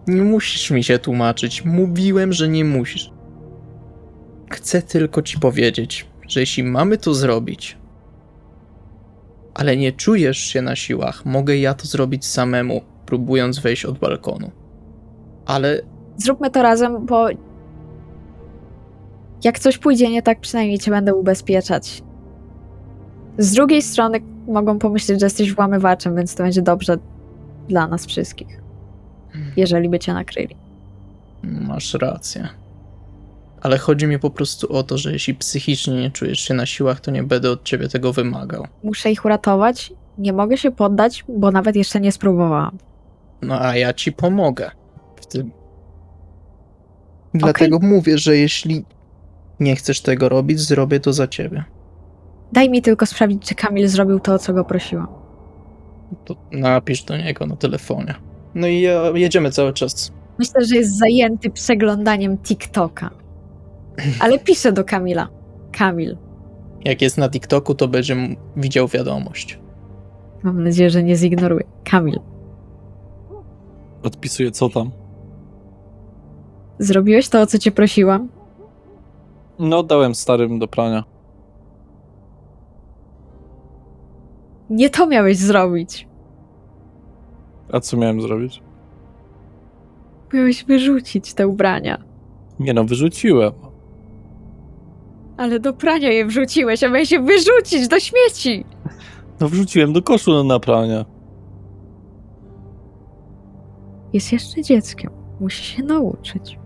Nie musisz mi się tłumaczyć. Mówiłem, że nie musisz. Chcę tylko ci powiedzieć, że jeśli mamy to zrobić, ale nie czujesz się na siłach, mogę ja to zrobić samemu, próbując wejść od balkonu. Ale Zróbmy to razem, bo jak coś pójdzie nie tak, przynajmniej cię będę ubezpieczać. Z drugiej strony, mogą pomyśleć, że jesteś włamywaczem, więc to będzie dobrze dla nas wszystkich, jeżeli by cię nakryli. Masz rację. Ale chodzi mi po prostu o to, że jeśli psychicznie nie czujesz się na siłach, to nie będę od ciebie tego wymagał. Muszę ich uratować, nie mogę się poddać, bo nawet jeszcze nie spróbowałam. No a ja ci pomogę w tym. Dlatego mówię, że jeśli nie chcesz tego robić, zrobię to za ciebie. Daj mi tylko sprawdzić, czy Kamil zrobił to, o co go prosiłam. To napisz do niego na telefonie. No i jedziemy cały czas. Myślę, że jest zajęty przeglądaniem TikToka. Ale piszę do Kamila. Kamil. Jak jest na TikToku, to będzie widział wiadomość. Mam nadzieję, że nie zignoruje. Kamil. Odpisuję, co tam? Zrobiłeś to, o co cię prosiłam? No, dałem starym do prania. Nie to miałeś zrobić. A co miałem zrobić? Miałeś wyrzucić te ubrania. Nie no, wyrzuciłem. Ale do prania je wrzuciłeś, a miałeś je wyrzucić do śmieci. No wrzuciłem do koszu na pranie. Jest jeszcze dzieckiem. Musi się nauczyć.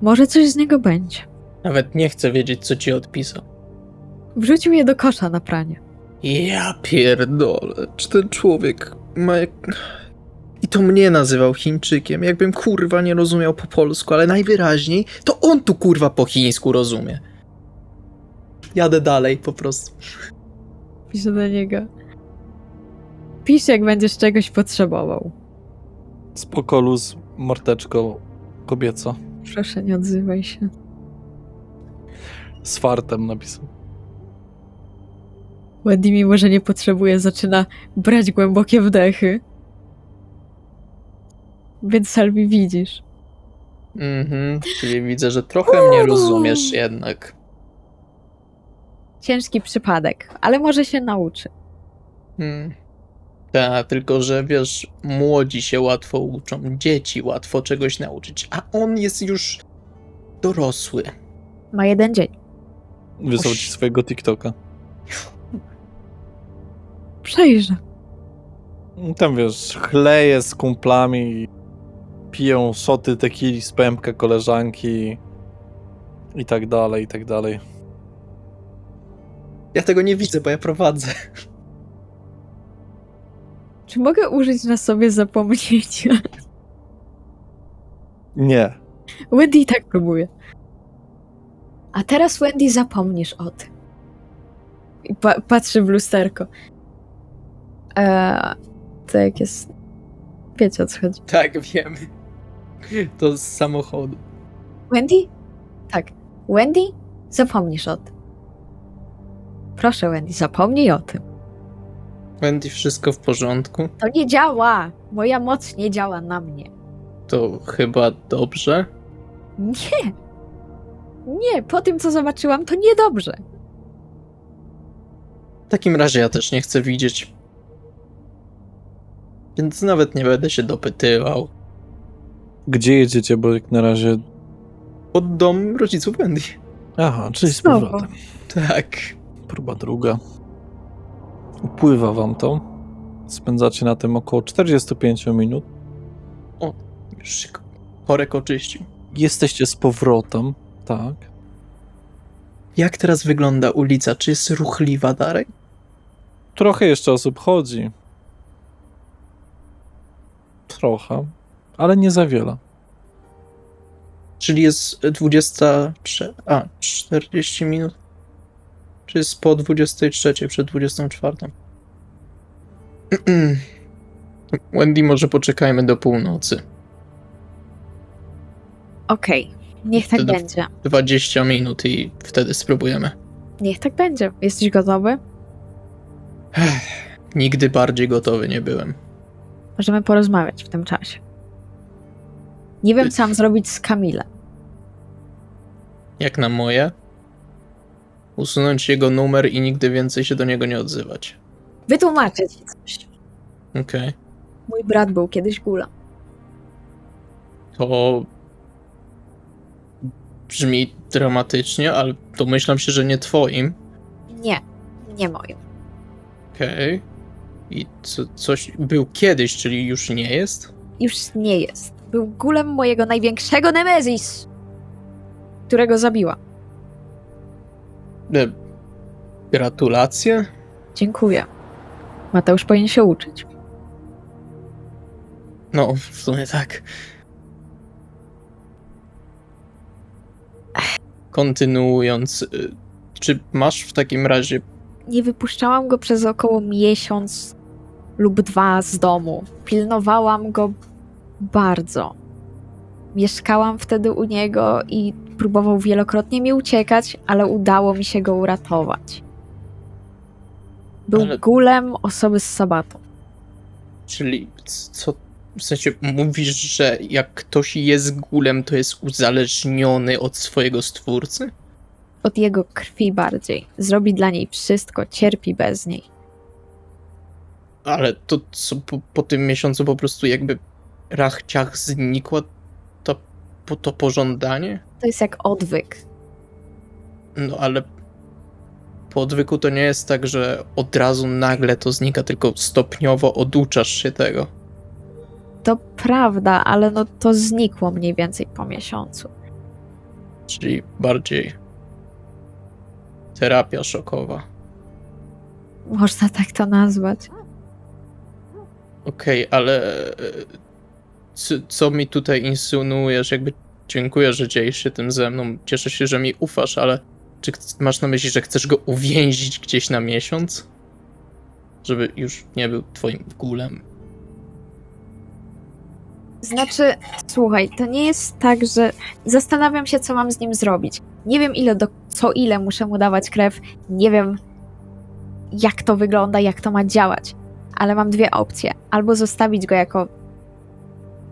Może coś z niego będzie. Nawet nie chcę wiedzieć, co ci odpisał. Wrzucił je do kosza na pranie. Ja pierdolę, czy ten człowiek ma... I to mnie nazywał Chińczykiem, jakbym kurwa nie rozumiał po polsku, ale najwyraźniej to on tu kurwa po chińsku rozumie. Jadę dalej po prostu. Piszę do niego. Pisz, jak będziesz czegoś potrzebował. Spoko, luz, mordeczko kobieca. Proszę, nie odzywaj się. Z fartem napisał. Wendy, mimo że nie potrzebuje, zaczyna brać głębokie wdechy. Więc Selby widzisz. Czyli widzę, że trochę mnie rozumiesz jednak. Ciężki przypadek, ale może się nauczy. Tak, tylko że wiesz, młodzi się łatwo uczą, dzieci łatwo czegoś nauczyć, a on jest już dorosły. Ma jeden dzień. Wysłał ci swojego TikToka. Przejrzę. Tam wiesz, chleje z kumplami, piją szoty tequili z pępka koleżanki i tak dalej, i tak dalej. Ja tego nie widzę, bo ja prowadzę. Czy mogę użyć na sobie zapomnienia? Nie. Wendy i tak próbuje. A teraz, Wendy, zapomnisz o tym. I patrzy w lusterko. To jak jest... Wiecie, o co chodzi. Tak, wiemy. To z samochodu. Wendy? Tak. Wendy, zapomnisz o tym. Proszę, Wendy, zapomnij o tym. Wendy, wszystko w porządku? To nie działa! Moja moc nie działa na mnie. To chyba dobrze? Nie! Nie, po tym, co zobaczyłam, to niedobrze. W takim razie ja też nie chcę widzieć. Więc nawet nie będę się dopytywał. Gdzie jedziecie, bo jak na razie... Pod dom rodziców Wendy. Aha, czyli z Znowu. powrotem. Tak. Próba druga. Upływa wam to. Spędzacie na tym około 45 minut. Już się korek oczyścił. Jesteście z powrotem, tak. Jak teraz wygląda ulica? Czy jest ruchliwa, Darek? Trochę jeszcze osób chodzi. Trochę, ale nie za wiele. Czyli jest 23... 40 minut? Czy jest po 23, przed 24? Wendy, może poczekajmy do północy. Okej, niech tak Wtedy- będzie. 20 minut i wtedy spróbujemy. Niech tak będzie. Jesteś gotowy? Nigdy bardziej gotowy nie byłem. Możemy porozmawiać w tym czasie. Nie wiem, co mam zrobić z Kamilem. Jak na moje? Usunąć jego numer i nigdy więcej się do niego nie odzywać. Wytłumaczę ci coś. Okej. Mój brat był kiedyś gula. To brzmi dramatycznie, ale domyślam się, że nie twoim. Nie, nie moim. Okej. I coś był kiedyś, czyli już nie jest? Już nie jest. Był gulem mojego największego Nemezis, którego zabiła. E, Gratulacje? Dziękuję. Mateusz powinien się uczyć. No, w sumie tak. Kontynuując, czy masz w takim razie... Nie wypuszczałam go przez około miesiąc lub 2 z domu. Pilnowałam go bardzo. Mieszkałam wtedy u niego i próbował wielokrotnie mi uciekać, ale udało mi się go uratować. Był Ale- gulem osoby z sabatą. Czyli co... W sensie mówisz, że jak ktoś jest gulem, to jest uzależniony od swojego stwórcy? Od jego krwi bardziej. Zrobi dla niej wszystko, cierpi bez niej. Ale to co, po tym miesiącu po prostu jakby rachciach znikła to pożądanie? To jest jak odwyk. No ale po odwyku to nie jest tak, że od razu nagle to znika, tylko stopniowo oduczasz się tego. To prawda, ale no to znikło mniej więcej po miesiącu. Czyli bardziej terapia szokowa. Można tak to nazwać. Okej, ale co mi tutaj insynuujesz? Jakby dziękuję, że dzielisz się tym ze mną. Cieszę się, że mi ufasz, ale czy masz na myśli, że chcesz go uwięzić gdzieś na miesiąc? Żeby już nie był twoim gulem. Znaczy, słuchaj, to nie jest tak, że zastanawiam się, co mam z nim zrobić. Nie wiem, ile muszę mu dawać krew. Nie wiem, jak to wygląda, jak to ma działać. Ale mam 2 opcje. Albo zostawić go jako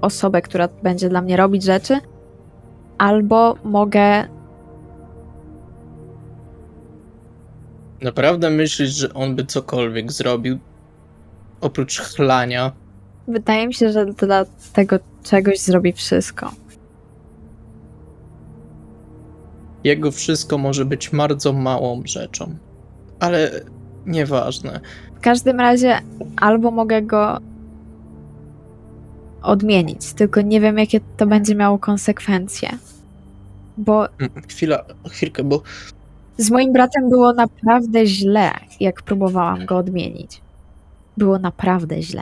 osobę, która będzie dla mnie robić rzeczy, albo mogę... Naprawdę myślisz, że on by cokolwiek zrobił? Oprócz chlania? Wydaje mi się, że dla tego czegoś zrobi wszystko. Jego wszystko może być bardzo małą rzeczą. Ale nieważne. W każdym razie albo mogę go odmienić, tylko nie wiem, jakie to będzie miało konsekwencje. Bo Chwilkę, bo z moim bratem było naprawdę źle, jak próbowałam go odmienić. Było naprawdę źle.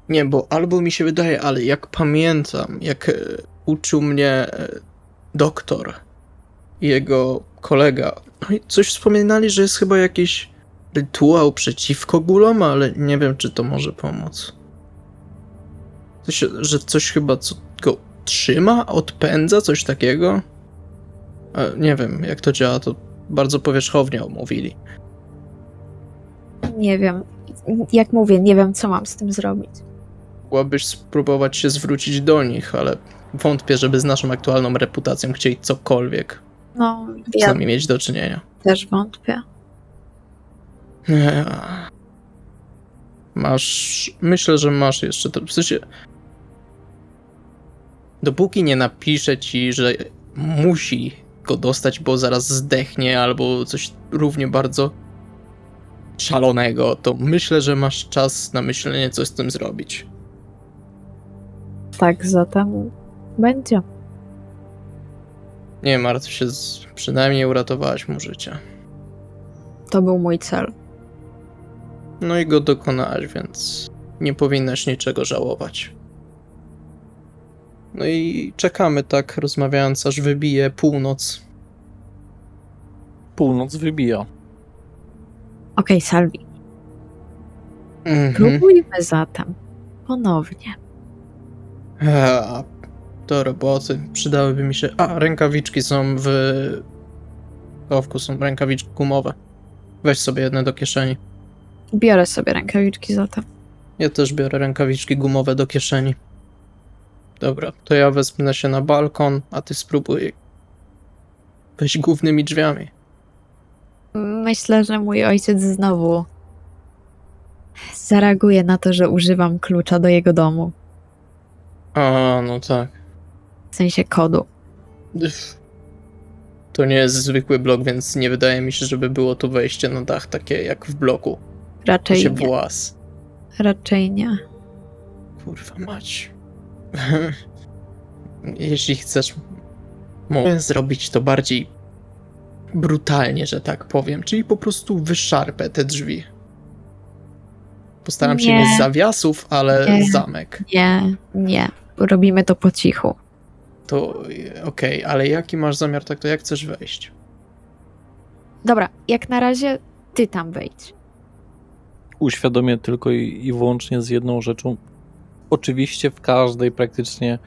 Nie, bo albo mi się wydaje, ale jak pamiętam, jak uczył mnie doktor i jego kolega, no i coś wspominali, że jest chyba jakiś rytuał przeciwko gulom, ale nie wiem, czy to może pomóc. Że coś chyba co go trzyma, odpędza, coś takiego. Nie wiem, jak to działa, to bardzo powierzchownie omówili. Nie wiem. Jak mówię, nie wiem, co mam z tym zrobić. Mogłabyś spróbować się zwrócić do nich, ale wątpię, żeby z naszą aktualną reputacją chcieli cokolwiek No, z ja nami mieć do czynienia. też wątpię. Myślę, że masz jeszcze to. W sensie, dopóki nie napisze ci, że musi go dostać, bo zaraz zdechnie, albo coś równie bardzo szalonego, to myślę, że masz czas na myślenie, co z tym zrobić. Tak, zatem będzie. Nie martw się, przynajmniej uratowałaś mu życie. To był mój cel. No i go dokonałaś, więc nie powinnaś niczego żałować. No i czekamy tak, rozmawiając, aż wybije północ. Północ wybija. Okej, Salvi. Mhm. Próbujmy zatem. Ponownie. Do roboty. Przydałyby mi się... rękawiczki są w schowku, są rękawiczki gumowe. Weź sobie jedne do kieszeni. Biorę sobie rękawiczki zatem. Ja też biorę rękawiczki gumowe do kieszeni. Dobra, to ja wezmę się na balkon, a ty spróbuj wejść głównymi drzwiami. Myślę, że mój ojciec znowu zareaguje na to, że używam klucza do jego domu. No tak. W sensie kodu. To nie jest zwykły blok, więc nie wydaje mi się, żeby było to wejście na dach takie jak w bloku. To Raczej się nie. włas. Raczej nie. Kurwa mać. Jeśli chcesz, mogę zrobić to bardziej brutalnie, że tak powiem. Czyli po prostu wyszarpę te drzwi. Postaram się Nie. nie z zawiasów, ale Nie. zamek. Nie. Robimy to po cichu. To okej, ale jaki masz zamiar, tak to jak chcesz wejść? Dobra, jak na razie ty tam wejdź. Uświadomię tylko i wyłącznie z jedną rzeczą. Oczywiście w każdej praktycznie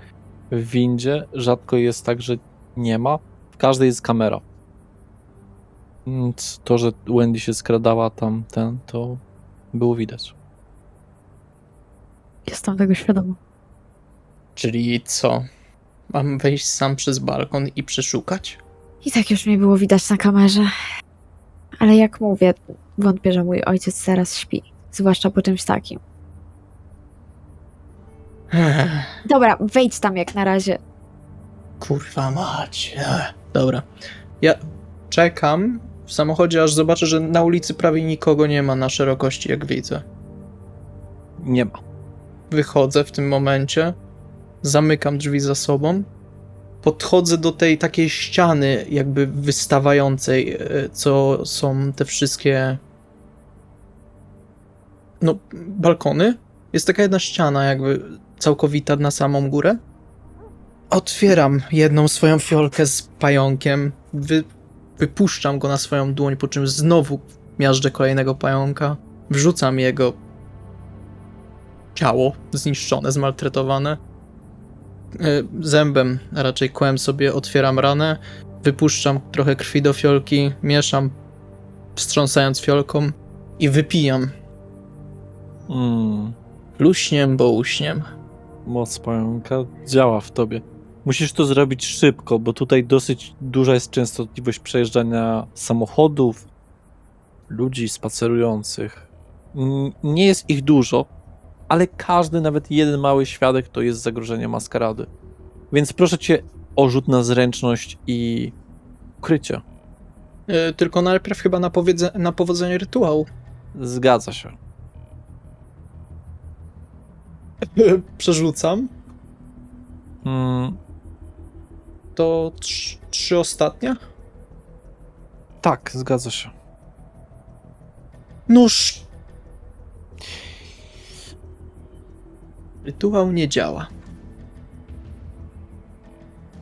windzie rzadko jest tak, że nie ma. W każdej jest kamera. Więc to, że Wendy się skradała tam, to było widać. Jestem tego świadoma. Czyli co? Mam wejść sam przez balkon i przeszukać? I tak już mnie było widać na kamerze. Ale jak mówię, wątpię, że mój ojciec teraz śpi. Zwłaszcza po czymś takim. Dobra, wejdź tam jak na razie. Kurwa mać. Dobra. Ja czekam w samochodzie, aż zobaczę, że na ulicy prawie nikogo nie ma na szerokości, jak widzę. Nie ma. Wychodzę w tym momencie, zamykam drzwi za sobą, podchodzę do tej takiej ściany jakby wystawającej, co są te wszystkie no, balkony. Jest taka jedna ściana jakby całkowita na samą górę. Otwieram jedną swoją fiolkę z pająkiem, wypuszczam go na swoją dłoń, po czym znowu miażdżę kolejnego pająka, wrzucam jego ciało zniszczone, zmaltretowane. Zębem, a raczej kłem sobie otwieram ranę, wypuszczam trochę krwi do fiolki, mieszam, wstrząsając fiolką i wypijam. Luśniem, bo uśniem. Moc pająka działa w tobie. Musisz to zrobić szybko, bo tutaj dosyć duża jest częstotliwość przejeżdżania samochodów, ludzi spacerujących. Nie jest ich dużo, ale każdy, nawet jeden mały świadek, to jest zagrożenie maskarady. Więc proszę cię o rzut na zręczność i ukrycie. Tylko najpierw chyba na powodzenie rytuału. Zgadza się. Przerzucam. Mm, To trzy ostatnie? tak, zgadza się. Nóż. Rytuał nie działa.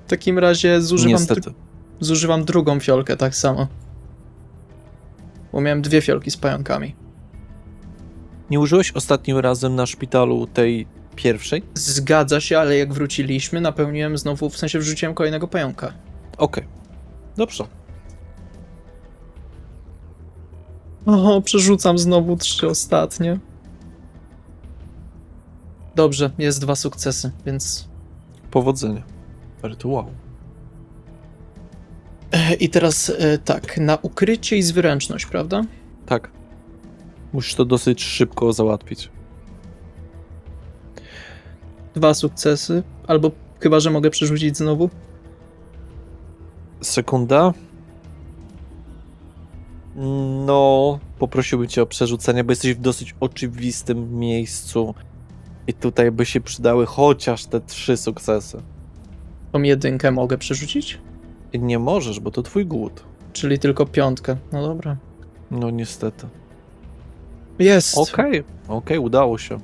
W takim razie Niestety. zużywam drugą fiolkę tak samo. Bo miałem 2 fiolki z pająkami. Nie użyłeś ostatnim razem na szpitalu tej pierwszej? Zgadza się, ale jak wróciliśmy, napełniłem znowu, w sensie wrzuciłem kolejnego pająka. Okej. Dobrze. O, przerzucam znowu 3 ostatnie. Dobrze, jest 2 sukcesy, więc... Powodzenia. Rytuału. I teraz tak, na ukrycie i zręczność, prawda? Tak. Musisz to dosyć szybko załatwić. 2 sukcesy, albo chyba, że mogę przerzucić znowu. Sekunda. No, poprosiłbym cię o przerzucenie, bo jesteś w dosyć oczywistym miejscu. I tutaj by się przydały chociaż te 3 sukcesy. Tą 1 mogę przerzucić? I nie możesz, bo to twój głód. Czyli tylko 5. No dobra. No niestety. Jest! Okej, udało się.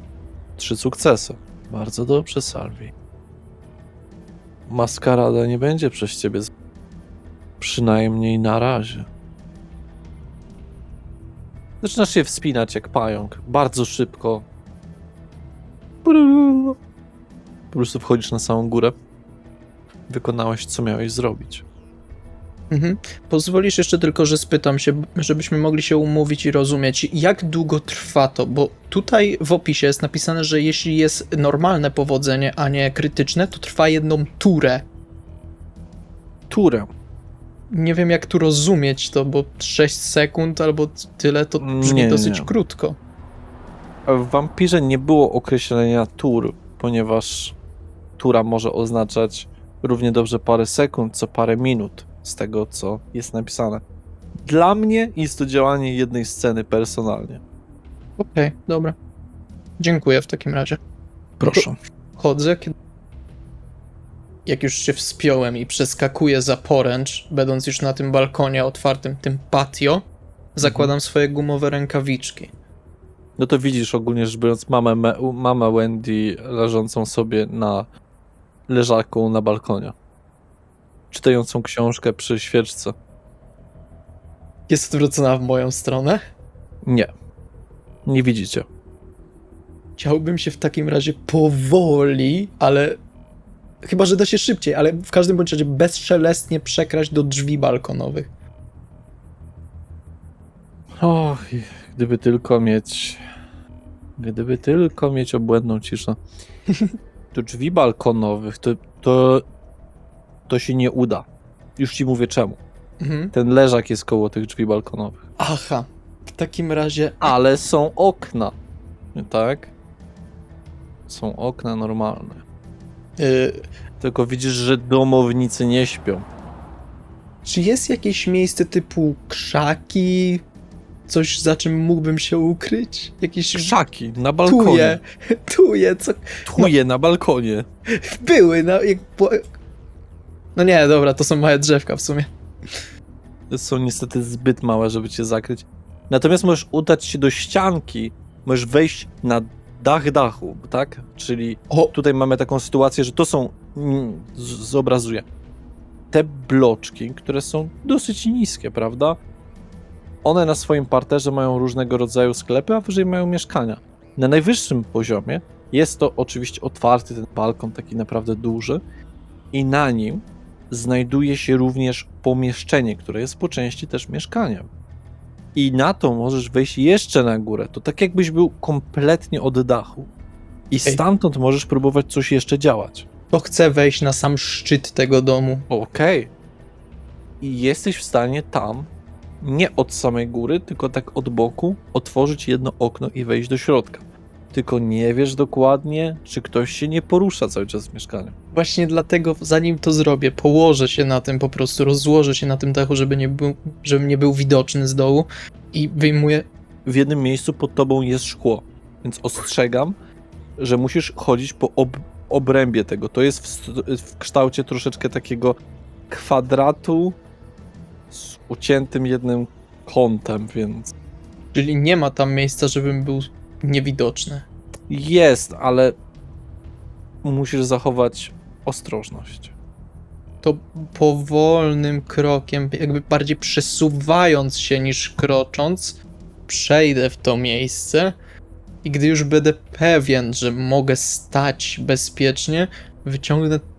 3 sukcesy. Bardzo dobrze, Salvi. Maskarada nie będzie przez ciebie przynajmniej na razie. Zaczynasz się wspinać jak pająk. Bardzo szybko. Po prostu wchodzisz na samą górę. Wykonałeś, co miałeś zrobić. Mhm. Pozwolisz jeszcze tylko, że spytam się, żebyśmy mogli się umówić i rozumieć, jak długo trwa to, bo tutaj w opisie jest napisane, że jeśli jest normalne powodzenie, a nie krytyczne, to trwa 1 turę. Turę. Nie wiem, jak tu rozumieć to, bo 6 sekund albo tyle to brzmi Nie. dosyć krótko. W Wampirze nie było określenia tur, ponieważ tura może oznaczać równie dobrze parę sekund, co parę minut. z tego, co jest napisane. Dla mnie jest to działanie jednej sceny personalnie. Okej, dobra. Dziękuję w takim razie. Proszę. Chodzę, jak już się wspiąłem i przeskakuję za poręcz, będąc już na tym balkonie otwartym, tym patio, zakładam swoje gumowe rękawiczki. No to widzisz ogólnie rzecz biorąc mamę Wendy leżącą sobie na leżaku na balkonie. Czytającą książkę przy świeczce. Jest odwrócona w moją stronę. Nie. Nie widzicie. Chciałbym się w takim razie powoli, ale... Chyba, że da się szybciej, ale w każdym bądź razie bezszelestnie przekraść do drzwi balkonowych. Och, gdyby tylko mieć obłędną ciszę. Do drzwi balkonowych to się nie uda. Już ci mówię czemu. Mhm. Ten leżak jest koło tych drzwi balkonowych. Aha, w takim razie... Ale są okna. Tak? Są okna normalne. Tylko widzisz, że domownicy nie śpią. Czy jest jakieś miejsce typu krzaki? Coś, za czym mógłbym się ukryć? Jakieś... Krzaki na balkonie. Tuje, co... Tuje na balkonie. Były, no... No nie, dobra, to są małe drzewka w sumie. Są niestety zbyt małe, żeby cię zakryć. Natomiast możesz udać się do ścianki, możesz wejść na dach dachu, tak? Czyli O, tutaj mamy taką sytuację, że to są, zobrazuję, te bloczki, które są dosyć niskie, prawda? One na swoim parterze mają różnego rodzaju sklepy, a wyżej mają mieszkania. Na najwyższym poziomie jest to oczywiście otwarty ten balkon, taki naprawdę duży, i na nim znajduje się również pomieszczenie, które jest po części też mieszkaniem. I na to możesz wejść jeszcze na górę. To tak jakbyś był kompletnie od dachu. I stamtąd możesz próbować coś jeszcze działać. to chcę wejść na sam szczyt tego domu. Okej. I jesteś w stanie tam, nie od samej góry, tylko tak od boku, otworzyć jedno okno i wejść do środka. Tylko nie wiesz dokładnie, czy ktoś się nie porusza cały czas w mieszkaniu. Właśnie dlatego, zanim to zrobię, położę się na tym, po prostu rozłożę się na tym dachu, żebym nie był widoczny z dołu i wyjmuję... W jednym miejscu pod tobą jest szkło, więc ostrzegam, że musisz chodzić po obrębie tego. To jest w kształcie troszeczkę takiego kwadratu z uciętym jednym kątem, więc Czyli nie ma tam miejsca, żebym był niewidoczny. jest, ale musisz zachować ostrożność. To powolnym krokiem, jakby bardziej przesuwając się niż krocząc, przejdę w to miejsce i gdy już będę pewien, że mogę stać bezpiecznie,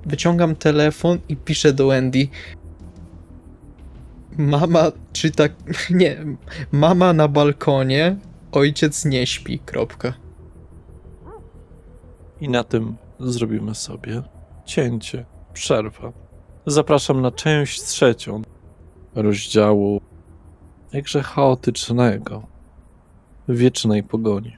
wyciągam telefon i piszę do Wendy. Mama czyta... Nie, mama na balkonie, ojciec nie śpi, kropka. I na tym zrobimy sobie cięcie, przerwę. Zapraszam na część 3 rozdziału jakże chaotycznego, wiecznej pogoni.